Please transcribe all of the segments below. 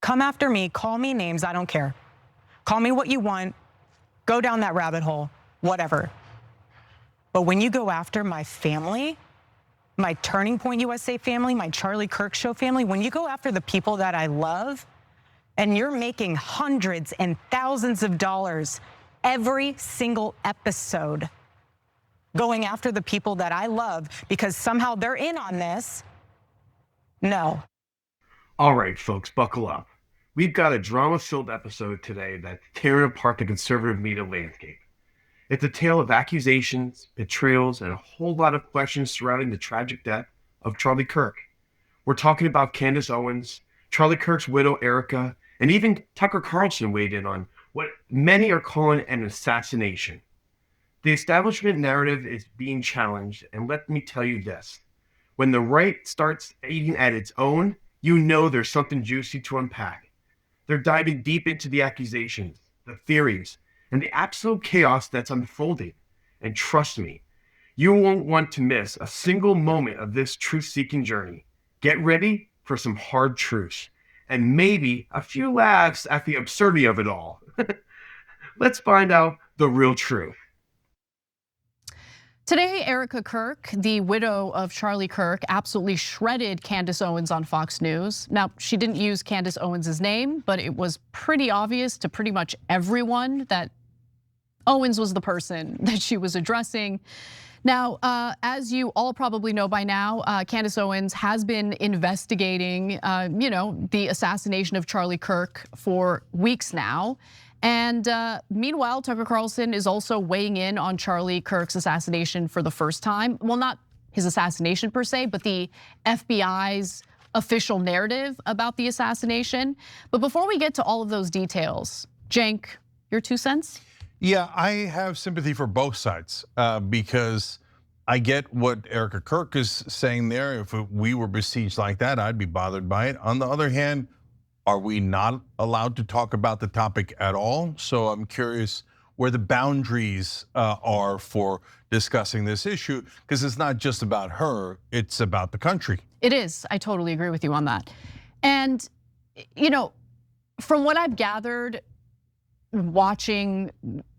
Come after me, call me names, I don't care. Call me what you want, go down that rabbit hole, whatever. But when you go after my family, my Turning Point USA family, my Charlie Kirk show family, when you go after the people that I love, and you're making hundreds and thousands of dollars every single episode going after the people that I love because somehow they're in on this, no. All right, folks, buckle up. We've got a drama-filled episode today that's tearing apart the conservative media landscape. It's a tale of accusations, betrayals, and a whole lot of questions surrounding the tragic death of Charlie Kirk. We're talking about Candace Owens, Charlie Kirk's widow, Erica, and even Tucker Carlson weighed in on what many are calling an assassination. The establishment narrative is being challenged, and let me tell you this. When the right starts eating at its own, you know there's something juicy to unpack. They're diving deep into the accusations, the theories, and the absolute chaos that's unfolding. And trust me, you won't want to miss a single moment of this truth-seeking journey. Get ready for some hard truths, and maybe a few laughs at the absurdity of it all. Let's find out the real truth. Today, Erica Kirk, the widow of Charlie Kirk, absolutely shredded Candace Owens on Fox News. Now, she didn't use Candace Owens' name, but it was pretty obvious to pretty much everyone that Owens was the person that she was addressing. Now, as you all probably know by now, Candace Owens has been investigating, the assassination of Charlie Kirk for weeks now. And meanwhile, Tucker Carlson is also weighing in on Charlie Kirk's assassination for the first time. Well, not his assassination per se, but the FBI's official narrative about the assassination. But before we get to all of those details, Cenk, your 2 cents? Yeah, I have sympathy for both sides because I get what Erica Kirk is saying there. If we were besieged like that, I'd be bothered by it. On the other hand, are we not allowed to talk about the topic at all? So I'm curious where the boundaries are for discussing this issue, because it's not just about her, it's about the country. It is, I totally agree with you on that. And from what I've gathered, watching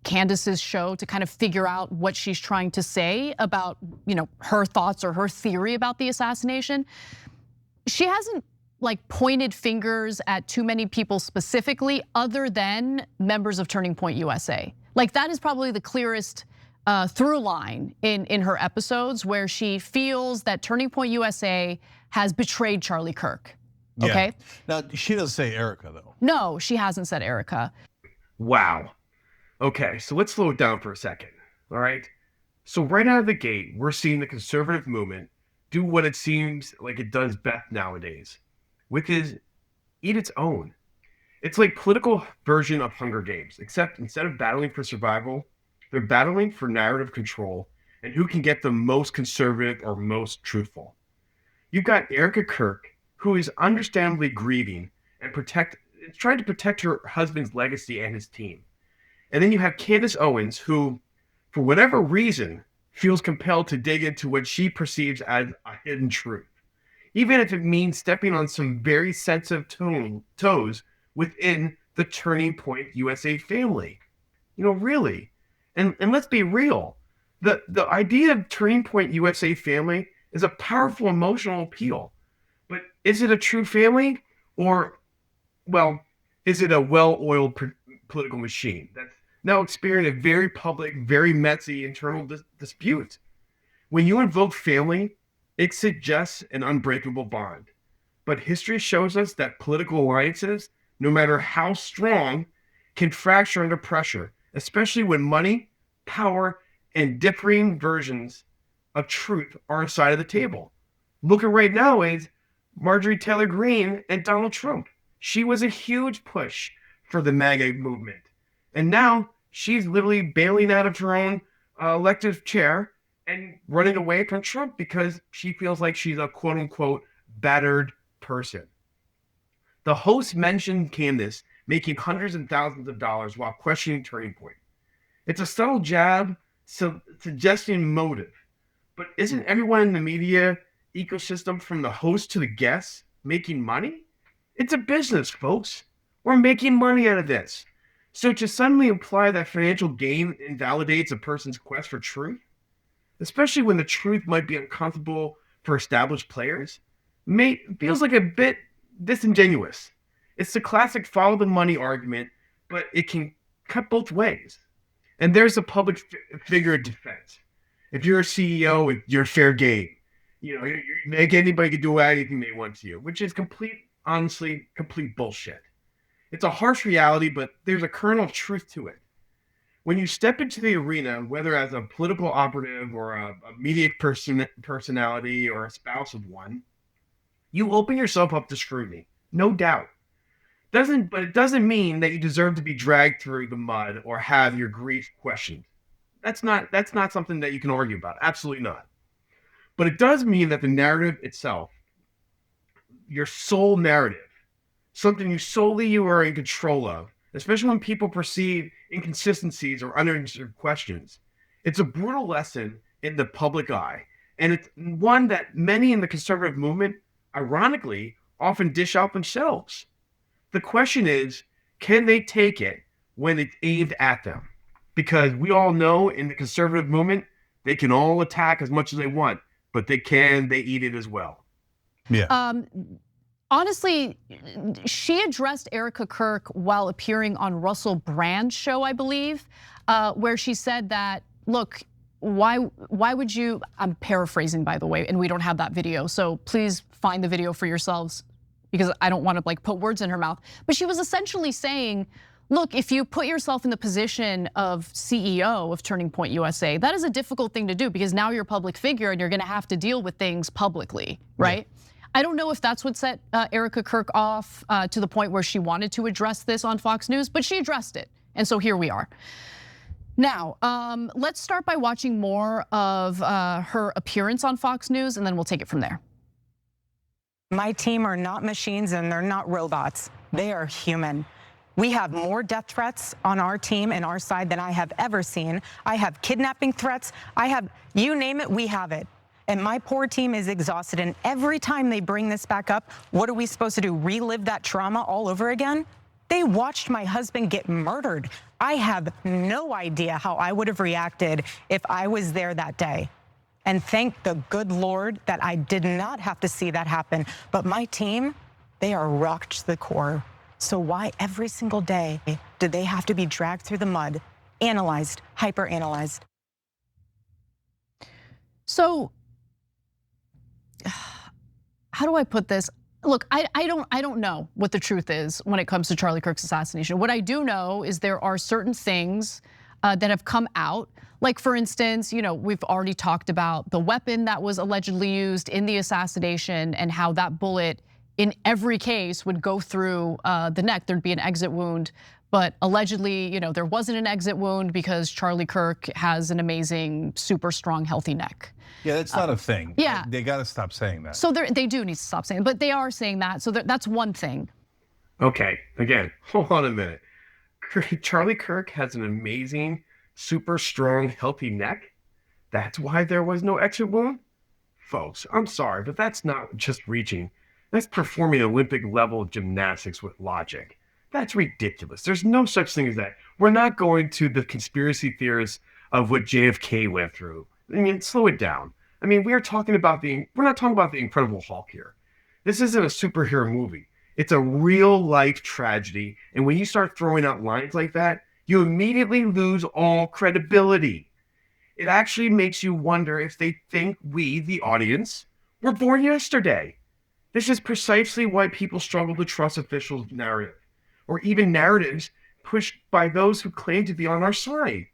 Candace's show to kind of figure out what she's trying to say about, her thoughts or her theory about the assassination, she hasn't pointed fingers at too many people specifically other than members of Turning Point USA. That is probably the clearest through line in her episodes, where she feels that Turning Point USA has betrayed Charlie Kirk, okay? Yeah. Now, she doesn't say Erica though. No, she hasn't said Erica. Wow. Okay, so let's slow it down for a second, all right? So right out of the gate, we're seeing the conservative movement do what it seems like it does best nowadays, which is eat its own. It's like political version of Hunger Games, except instead of battling for survival, they're battling for narrative control and who can get the most conservative or most truthful. You've got Erica Kirk, who is understandably grieving and trying to protect her husband's legacy and his team. And then you have Candace Owens, who, for whatever reason, feels compelled to dig into what she perceives as a hidden truth, even if it means stepping on some very sensitive toes within the Turning Point USA family. Really. And let's be real. The idea of Turning Point USA family is a powerful emotional appeal. But is it a true family? Or, is it a well-oiled political machine that's now experiencing a very public, very messy internal dispute? When you invoke family, it suggests an unbreakable bond. But history shows us that political alliances, no matter how strong, can fracture under pressure, especially when money, power, and differing versions of truth are on side of the table. Look at right now is Marjorie Taylor Greene and Donald Trump. She was a huge push for the MAGA movement. And now she's literally bailing out of her own elective chair and running away from Trump because she feels like she's a quote unquote battered person. The host mentioned Candace making hundreds and thousands of dollars while questioning Turning Point. It's a subtle jab suggesting motive, but isn't everyone in the media ecosystem from the host to the guests making money? It's a business, folks. We're making money out of this. So to suddenly imply that financial gain invalidates a person's quest for truth, especially when the truth might be uncomfortable for established players, feels like a bit disingenuous. It's the classic follow the money argument, but it can cut both ways. And there's a public figure defense. If you're a CEO, you're fair game. You know, anybody can do anything they want to you, which is honestly, complete bullshit. It's a harsh reality, but there's a kernel of truth to it. When you step into the arena, whether as a political operative or a media personality or a spouse of one, you open yourself up to scrutiny, no doubt. But it doesn't mean that you deserve to be dragged through the mud or have your grief questioned. That's not something that you can argue about. Absolutely not. But it does mean that the narrative itself, your sole narrative, something you are in control of, especially when people perceive inconsistencies or unanswered questions. It's a brutal lesson in the public eye, and it's one that many in the conservative movement, ironically, often dish out themselves. The question is, can they take it when it's aimed at them? Because we all know in the conservative movement, they can all attack as much as they want, but they eat it as well. Yeah. Honestly, she addressed Erica Kirk while appearing on Russell Brand's show, I believe, where she said that, look, why would you, I'm paraphrasing by the way, and we don't have that video, so please find the video for yourselves because I don't want to like put words in her mouth. But she was essentially saying, look, if you put yourself in the position of CEO of Turning Point USA, that is a difficult thing to do because now you're a public figure and you're gonna have to deal with things publicly, right? Yeah. I don't know if that's what set Erica Kirk off to the point where she wanted to address this on Fox News, but she addressed it. And so here we are. Now, let's start by watching more of her appearance on Fox News and then we'll take it from there. My team are not machines and they're not robots. They are human. We have more death threats on our team and our side than I have ever seen. I have kidnapping threats. You name it, we have it. And my poor team is exhausted. And every time they bring this back up, what are we supposed to do? Relive that trauma all over again? They watched my husband get murdered. I have no idea how I would have reacted if I was there that day. And thank the good Lord that I did not have to see that happen. But my team, they are rocked to the core. So why every single day do they have to be dragged through the mud, analyzed, hyper-analyzed? So, how do I put this? Look, I don't know what the truth is when it comes to Charlie Kirk's assassination. What I do know is there are certain things that have come out. Like for instance, we've already talked about the weapon that was allegedly used in the assassination and how that bullet in every case would go through the neck. There'd be an exit wound. But allegedly, there wasn't an exit wound because Charlie Kirk has an amazing, super strong, healthy neck. Yeah, that's not a thing. Yeah. They got to stop saying that. So they do need to stop saying it, but they are saying that. So that's one thing. Okay, again, hold on a minute. Charlie Kirk has an amazing, super strong, healthy neck. That's why there was no exit wound? Folks, I'm sorry, but that's not just reaching. That's performing Olympic level gymnastics with logic. That's ridiculous. There's no such thing as that. We're not going to the conspiracy theorists of what JFK went through. I mean, slow it down. I mean, we're not talking about the Incredible Hulk here. This isn't a superhero movie. It's a real life tragedy. And when you start throwing out lines like that, you immediately lose all credibility. It actually makes you wonder if they think we, the audience, were born yesterday. This is precisely why people struggle to trust officials' narrative, or even narratives pushed by those who claim to be on our side.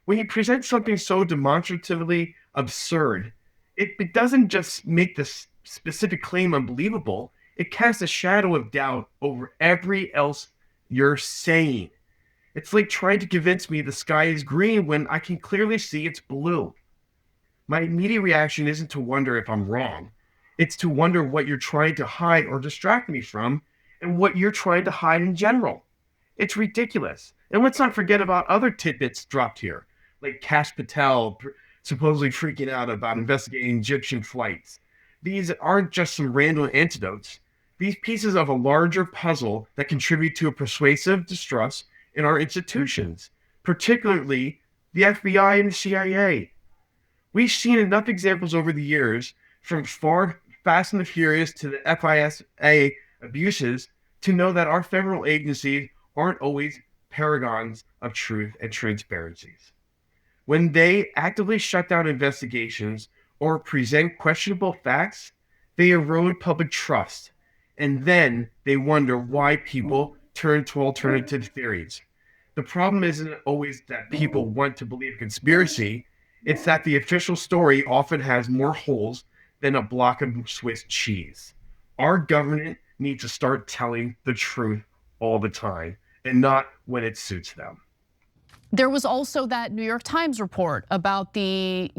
When you present something so demonstratively absurd, it doesn't just make this specific claim unbelievable, it casts a shadow of doubt over every else you're saying. It's like trying to convince me the sky is green when I can clearly see it's blue. My immediate reaction isn't to wonder if I'm wrong. It's to wonder what you're trying to hide or distract me from and what you're trying to hide in general. It's ridiculous. And let's not forget about other tidbits dropped here, like Kash Patel supposedly freaking out about investigating Egyptian flights. These aren't just some random anecdotes. these pieces of a larger puzzle that contribute to a persuasive distrust in our institutions, particularly the FBI and the CIA. We've seen enough examples over the years, from Fast and the Furious to the FISA abuses, to know that our federal agencies aren't always paragons of truth and transparencies. When they actively shut down investigations or present questionable facts, they erode public trust, and then they wonder why people turn to alternative theories. The problem isn't always that people want to believe conspiracy, it's that the official story often has more holes than a block of Swiss cheese. Our government needs to start telling the truth all the time, and not when it suits them. There was also that New York Times report about the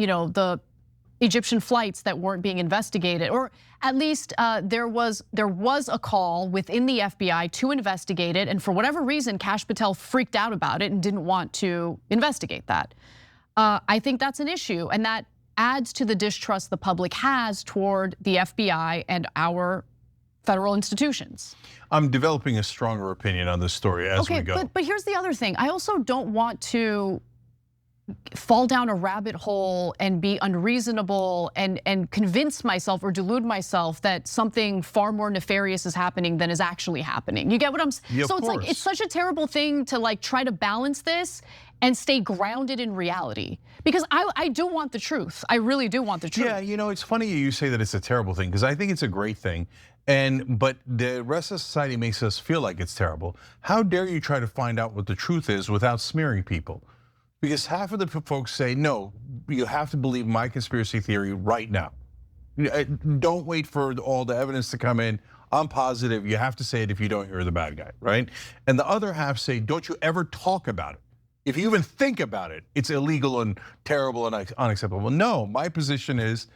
Egyptian flights that weren't being investigated, or at least there was a call within the FBI to investigate it, and for whatever reason, Kash Patel freaked out about it and didn't want to investigate that. I think that's an issue, and that adds to the distrust the public has toward the FBI and our federal institutions. I'm developing a stronger opinion on this story as we go. But here's the other thing. I also don't want to fall down a rabbit hole and be unreasonable and convince myself or delude myself that something far more nefarious is happening than is actually happening. You get what I'm saying? Yeah, so it's like, it's such a terrible thing to like try to balance this and stay grounded in reality. Because I do want the truth. I really do want the truth. Yeah, it's funny you say that it's a terrible thing, because I think it's a great thing. But the rest of society makes us feel like it's terrible. How dare you try to find out what the truth is without smearing people? Because half of the folks say, no, you have to believe my conspiracy theory right now. Don't wait for all the evidence to come in. I'm positive you have to say it if you don't, you're the bad guy, right? And the other half say, don't you ever talk about it. If you even think about it, it's illegal and terrible and unacceptable. No, my position is,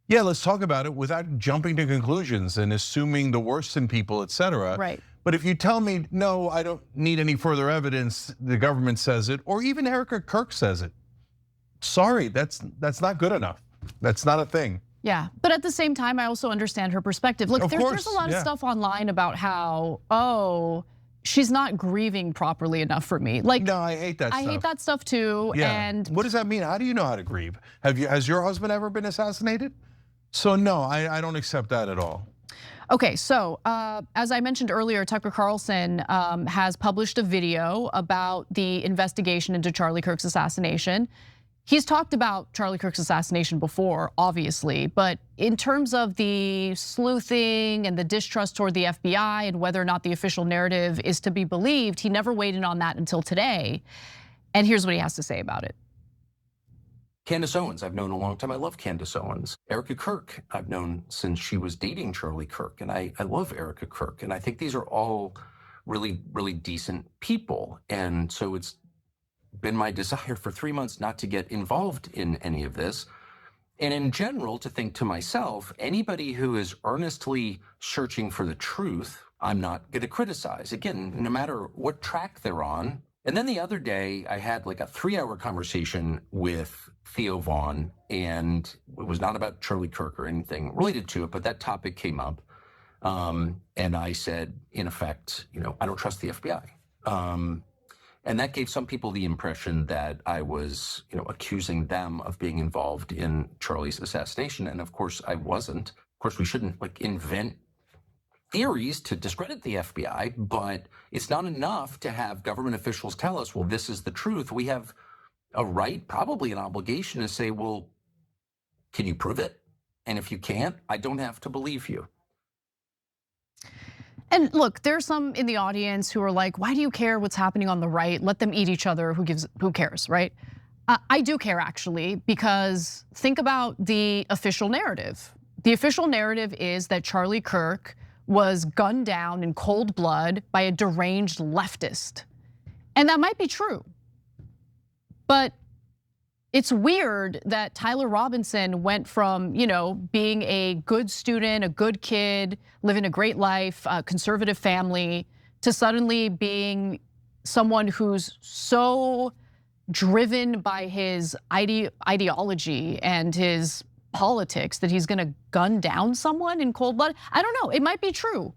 yeah, let's talk about it without jumping to conclusions and assuming the worst in people, et cetera. Right. But if you tell me, no, I don't need any further evidence, the government says it, or even Erica Kirk says it, sorry, that's not good enough. That's not a thing. Yeah, but at the same time, I also understand her perspective. Look, there's a lot of stuff online about how, she's not grieving properly enough for me. Like, no, I hate that stuff. I hate that stuff too. Yeah. And what does that mean? How do you know how to grieve? Has your husband ever been assassinated? So no, I don't accept that at all. Okay, so as I mentioned earlier, Tucker Carlson has published a video about the investigation into Charlie Kirk's assassination. He's talked about Charlie Kirk's assassination before, obviously, but in terms of the sleuthing and the distrust toward the FBI and whether or not the official narrative is to be believed, he never weighed in on that until today. And here's what he has to say about it. Candace Owens, I've known a long time. I love Candace Owens. Erica Kirk, I've known since she was dating Charlie Kirk, and I love Erica Kirk. And I think these are all really, really decent people. And so it's been my desire for 3 months not to get involved in any of this. And in general, to think to myself, anybody who is earnestly searching for the truth, I'm not going to criticize. Again, no matter what track they're on. And then the other day, I had like a 3-hour conversation with Theo Vaughn, and it was not about Charlie Kirk or anything related to it, but that topic came up. And I said, in effect, I don't trust the FBI. And that gave some people the impression that I was, accusing them of being involved in Charlie's assassination. And of course, I wasn't. Of course, we shouldn't invent theories to discredit the FBI, but it's not enough to have government officials tell us, well, this is the truth. We have a right, probably an obligation to say, well, can you prove it? And if you can't, I don't have to believe you. And look, there's some in the audience who are like, why do you care what's happening on the right? Let them eat each other, who cares, right? I do care actually, because think about the official narrative. The official narrative is that Charlie Kirk was gunned down in cold blood by a deranged leftist. And that might be true. But it's weird that Tyler Robinson went from, being a good student, a good kid, living a great life, a conservative family, to suddenly being someone who's so driven by his ideology and his politics that he's gonna gun down someone in cold blood. I don't know, it might be true.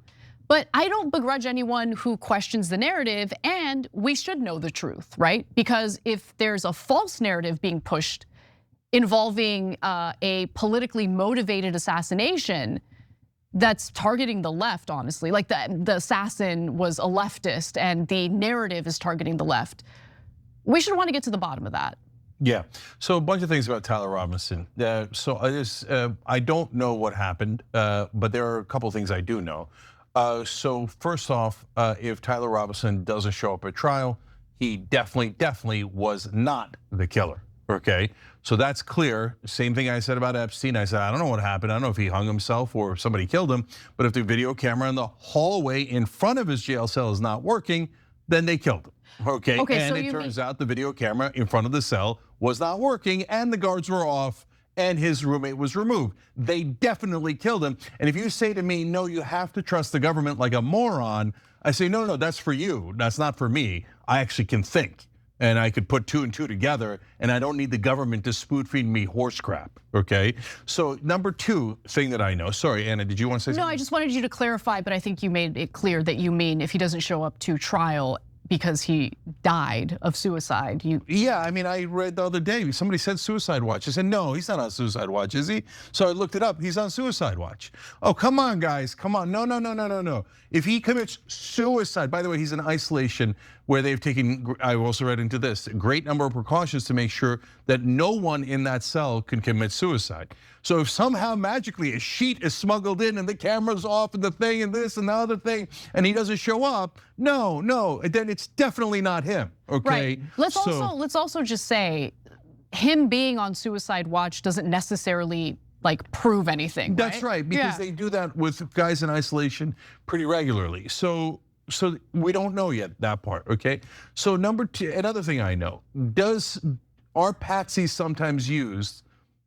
But I don't begrudge anyone who questions the narrative, and we should know the truth, right? Because if there's a false narrative being pushed involving a politically motivated assassination that's targeting the left, honestly, like the assassin was a leftist and the narrative is targeting the left, we should want to get to the bottom of that. Yeah, so a bunch of things about Tyler Robinson. I don't know what happened, but there are a couple of things I do know. So first off, if Tyler Robinson doesn't show up at trial, he definitely was not the killer, okay? So that's clear. Same thing I said about Epstein. I said, I don't know what happened. I don't know if he hung himself or if somebody killed him, but if the video camera in the hallway in front of his jail cell is not working, then they killed him. Okay, and so it turns out the video camera in front of the cell was not working and the guards were off and his roommate was removed. They definitely killed him. And if you say to me, no, you have to trust the government like a moron, I say, no, that's for you. That's not for me. I actually can think and I could put 2 and 2 together and I don't need the government to spoon feed me horse crap, okay? So number 2 thing that I know, sorry, Anna, did you want to say something? No, I just wanted you to clarify, but I think you made it clear that you mean if he doesn't show up to trial because he died of suicide. Yeah, I mean, I read the other day, somebody said suicide watch. I said, no, he's not on suicide watch, is he? So I looked it up, he's on suicide watch. Oh, come on, guys, come on, no. If he commits suicide, by the way, he's in isolation where they've taken, I also read into this, a great number of precautions to make sure that no one in that cell can commit suicide. So if somehow magically a sheet is smuggled in and the camera's off and the thing and this and the other thing and he doesn't show up, no, then it's definitely not him, okay? Right. Let's also just say him being on suicide watch doesn't necessarily like prove anything. That's right, because they do that with guys in isolation pretty regularly. So we don't know yet that part, okay? So number 2, another thing I know, are patsies sometimes used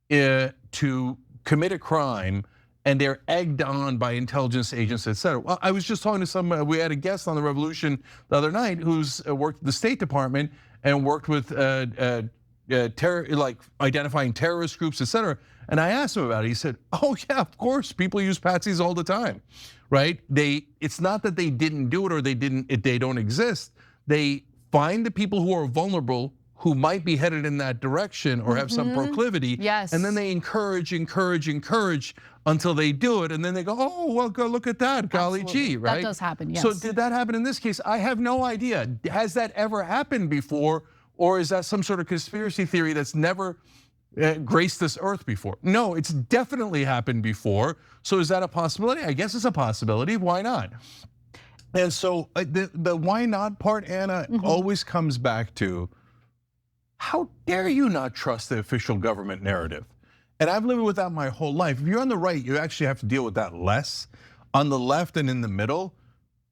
to commit a crime and they're egged on by intelligence agents, et cetera? Well, I was just talking to we had a guest on The Revolution the other night who's worked at the State Department and worked with like identifying terrorist groups, et cetera. And I asked him about it. He said, oh yeah, of course, people use patsies all the time, right? It's not that they didn't do it or they don't exist. They find the people who are vulnerable, who might be headed in that direction or have some proclivity. Yes. And then they encourage until they do it. And then they go, oh, well, go look at that, golly gee, right? That does happen, yes. So did that happen in this case? I have no idea. Has that ever happened before? Or is that some sort of conspiracy theory that's never graced this earth before? No, it's definitely happened before. So is that a possibility? I guess it's a possibility, why not? And so the why not part, Anna, always comes back to, how dare you not trust the official government narrative? And I've lived with that my whole life. If you're on the right, you actually have to deal with that less. On the left and in the middle,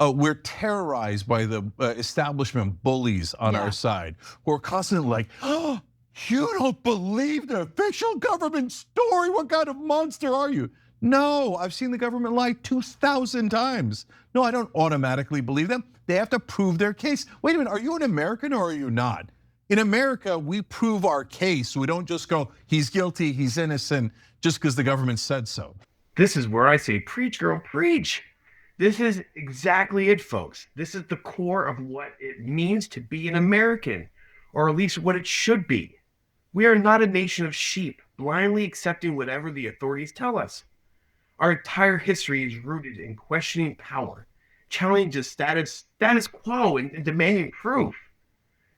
we're terrorized by the establishment bullies on our side who are constantly like, oh, you don't believe the official government story? What kind of monster are you? No, I've seen the government lie 2,000 times. No, I don't automatically believe them. They have to prove their case. Wait a minute, are you an American or are you not? In America, we prove our case. We don't just go, he's guilty, he's innocent, just because the government said so. This is where I say, preach, girl, preach. This is exactly it, folks. This is the core of what it means to be an American, or at least what it should be. We are not a nation of sheep, blindly accepting whatever the authorities tell us. Our entire history is rooted in questioning power, challenging the status quo, and demanding proof.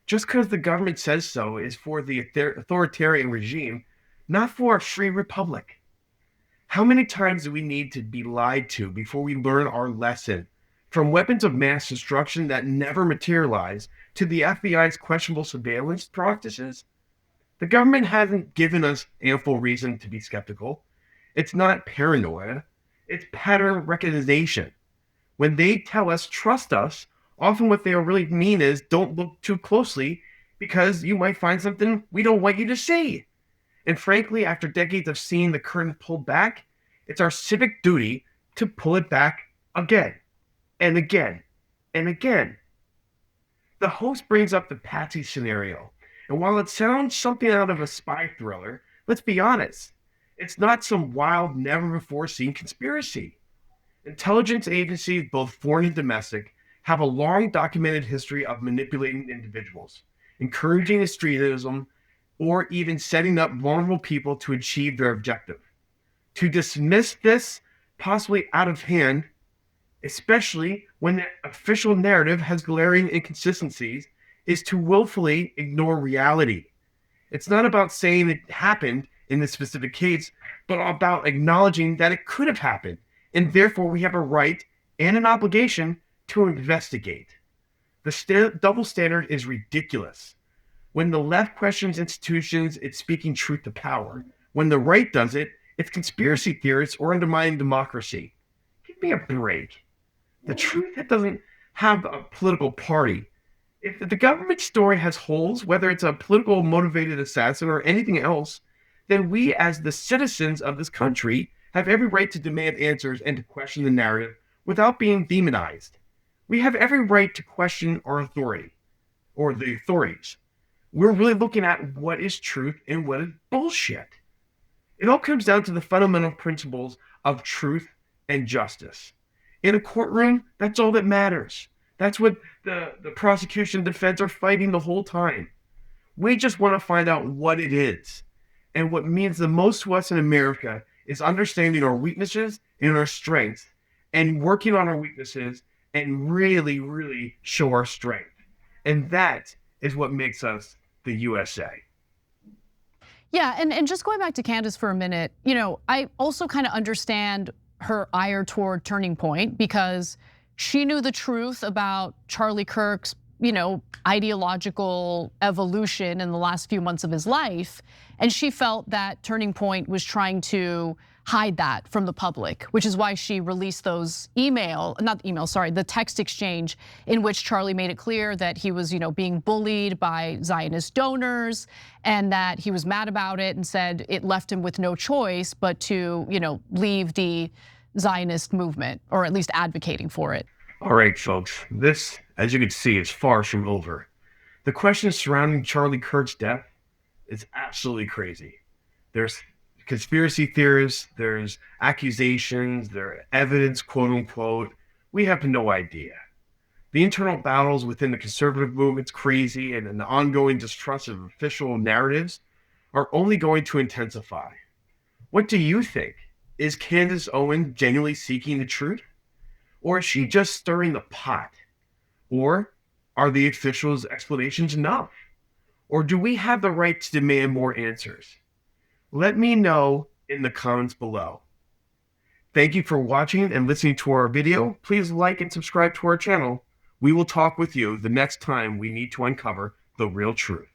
Just because the government says so is for the authoritarian regime, not for a free republic. How many times do we need to be lied to before we learn our lesson? From weapons of mass destruction that never materialize to the FBI's questionable surveillance practices? The government hasn't given us ample reason to be skeptical. It's not paranoia, it's pattern recognition. When they tell us, trust us, often what they really mean is don't look too closely because you might find something we don't want you to see. And frankly, after decades of seeing the curtain pulled back, it's our civic duty to pull it back again and again and again. The host brings up the Patsy scenario. And while it sounds something out of a spy thriller, let's be honest, it's not some wild, never-before-seen conspiracy. Intelligence agencies, both foreign and domestic, have a long documented history of manipulating individuals, encouraging extremism, or even setting up vulnerable people to achieve their objective. To dismiss this, possibly out of hand, especially when the official narrative has glaring inconsistencies, is to willfully ignore reality. It's not about saying it happened in this specific case, but about acknowledging that it could have happened, and therefore we have a right and an obligation to investigate. The double standard is ridiculous. When the left questions institutions, it's speaking truth to power. When the right does it, it's conspiracy theorists or undermining democracy. Give me a break. The truth doesn't have a political party. If the government story has holes, whether it's a political motivated assassin or anything else, then we as the citizens of this country have every right to demand answers and to question the narrative without being demonized. We have every right to question our authority, or the authorities. We're really looking at what is truth and what is bullshit. It all comes down to the fundamental principles of truth and justice. In a courtroom, that's all that matters. That's what the prosecution and defense are fighting the whole time. We just want to find out what it is. And what means the most to us in America is understanding our weaknesses and our strengths and working on our weaknesses and really, really show our strength. And that is what makes us the USA. Yeah, and just going back to Candace for a minute, I also kind of understand her ire toward Turning Point because she knew the truth about Charlie Kirk's, ideological evolution in the last few months of his life. And she felt that Turning Point was trying to hide that from the public, which is why she released those the text exchange in which Charlie made it clear that he was, being bullied by Zionist donors and that he was mad about it and said it left him with no choice but to, leave the Zionist movement, or at least advocating for it. All right, folks, this, as you can see, is far from over. The questions surrounding Charlie Kirk's death is absolutely crazy. There's conspiracy theorists, there's accusations, there's evidence, quote unquote. We have no idea. The internal battles within the conservative movement's crazy, and the ongoing distrust of official narratives are only going to intensify. What do you think? Is Candace Owens genuinely seeking the truth? Or is she just stirring the pot? Or are the officials' explanations enough? Or do we have the right to demand more answers? Let me know in the comments below. Thank you for watching and listening to our video. Please like and subscribe to our channel. We will talk with you the next time we need to uncover the real truth.